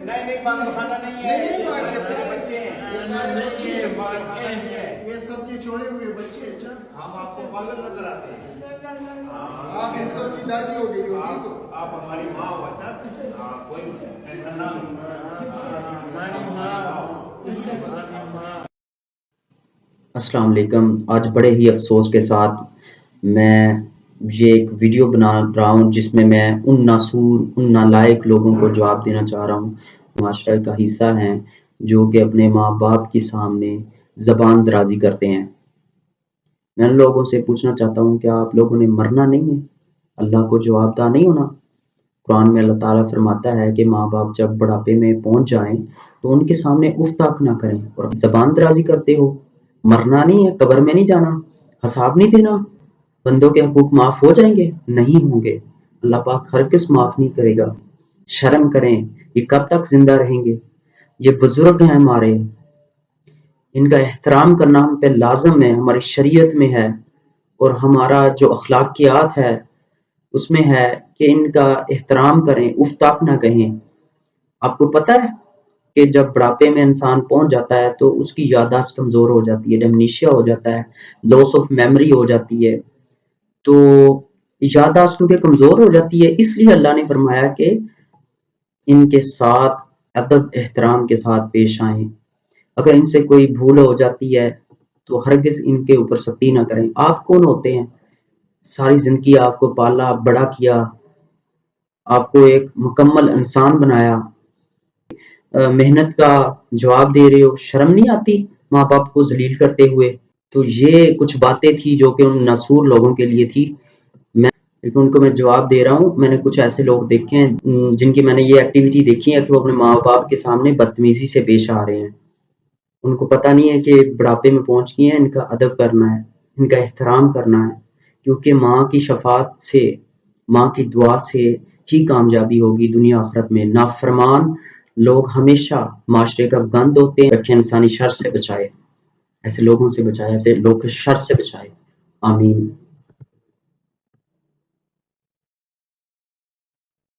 نہیں پاگل خانہ نہیں ہے، نہیں پاگل یہ سارے بچے ہیں، یہ سارے بچے ہیں، پاگل خانہ نہیں ہے، یہ سب کے چھوڑے ہوئے بچے ہیں۔ اچھا ہم آپ کو پاگل نظر آتے ہیں، آپ ان سب کی دادی ہو گئی ہوگی تو آپ ہماری ماں ہو، اچھا کوئی ٹینشن نہ لو۔ السلام علیکم۔ آج بڑے ہی افسوس کے ساتھ میں یہ ایک ویڈیو بنا رہا ہوں جس میں ان ناسور ان نالائق لوگوں کو جواب دینا چاہ رہا ہوں، معاشرے کا حصہ ہیں جو کہ اپنے ماں باپ کے سامنے زبان درازی کرتے ہیں۔ میں ان لوگوں سے پوچھنا چاہتا ہوں کہ آپ لوگوں نے مرنا نہیں ہے؟ اللہ کو جواب دہ نہیں ہونا؟ قرآن میں اللہ تعالیٰ فرماتا ہے کہ ماں باپ جب بڑھاپے میں پہنچ جائیں تو ان کے سامنے اف تاک نہ کریں، اور زبان درازی کرتے ہو۔ مرنا نہیں ہے، قبر میں نہیں جانا، حساب نہیں دینا، بندوں کے حقوق معاف ہو جائیں گے؟ نہیں ہوں گے، اللہ پاک ہرگز معاف نہیں کرے گا۔ شرم کریں، یہ کب تک زندہ رہیں گے؟ یہ بزرگ ہیں ہمارے، ان کا احترام کرنا ہم پہ لازم ہے، ہماری شریعت میں ہے، اور ہمارا جو اخلاقیات ہے اس میں ہے کہ ان کا احترام کریں، اف تاک نہ کہیں۔ آپ کو پتہ ہے کہ جب بڑھاپے میں انسان پہنچ جاتا ہے تو اس کی یادداشت کمزور ہو جاتی ہے، ڈیمنیشیا ہو جاتا ہے، لاس آف میموری ہو جاتی ہے، تو یادداشت کیونکہ کمزور ہو جاتی ہے، اس لیے اللہ نے فرمایا کہ ان کے ساتھ ادب احترام کے ساتھ پیش آئیں۔ اگر ان سے کوئی بھول ہو جاتی ہے تو ہرگز ان کے اوپر سختی نہ کریں۔ آپ کون ہوتے ہیں؟ ساری زندگی آپ کو پالا، بڑا کیا، آپ کو ایک مکمل انسان بنایا، محنت کا جواب دے رہے ہو، شرم نہیں آتی ماں باپ کو ذلیل کرتے ہوئے؟ تو یہ کچھ باتیں تھی جو کہ ان ناسور لوگوں کے لیے تھی، لیکن ان کو میں جواب دے رہا ہوں۔ میں نے کچھ ایسے لوگ دیکھے ہیں جن کی میں نے یہ ایکٹیویٹی دیکھی ہے کہ وہ اپنے ماں باپ کے سامنے بدتمیزی سے پیش آ رہے ہیں۔ ان کو پتہ نہیں ہے کہ بڑھاپے میں پہنچ گئے ہیں، ان کا ادب کرنا ہے، ان کا احترام کرنا ہے، کیونکہ ماں کی شفاعت سے، ماں کی دعا سے ہی کامیابی ہوگی دنیا آخرت میں۔ نافرمان لوگ ہمیشہ معاشرے کا گند ہوتے ہیں۔ رکھے انسانی شر سے بچائے، ایسے لوگوں سے بچائے، ایسے لوگ کے شر سے بچائے، آمین۔